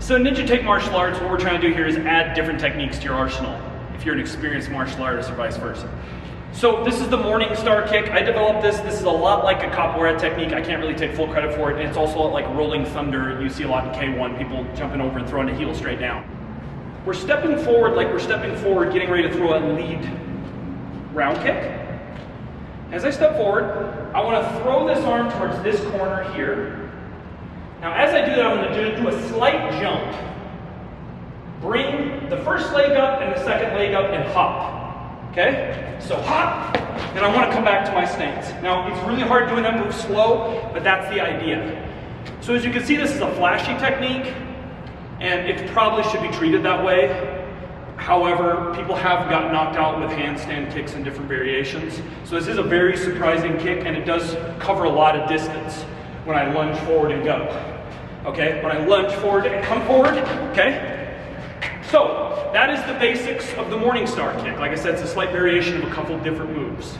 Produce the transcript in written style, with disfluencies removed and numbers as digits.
So Ninja Take martial arts, what we're trying to do here is add different techniques to your arsenal, if you're an experienced martial artist or vice versa. So this is the Morning Star kick. I developed this. This is a lot like a capoeira technique. I can't really take full credit for it. And it's also like rolling thunder. You see a lot in K1, people jumping over and throwing a heel straight down. We're stepping forward like we're stepping forward, getting ready to throw a lead round kick. As I step forward, I want to throw this arm towards this corner here. Now as I do that, I'm going to do a slight jump. Bring the first leg up and the second leg up and hop. Okay? So hop, and I want to come back to my stance. Now it's really hard doing that move slow, but that's the idea. So as you can see, this is a flashy technique, and it probably should be treated that way. However, people have gotten knocked out with handstand kicks in different variations. So this is a very surprising kick, and it does cover a lot of distance when I lunge forward and go. Okay, when I lunge forward and come forward, okay? So that is the basics of the Morning Star kick. Like I said, it's a slight variation of a couple different moves.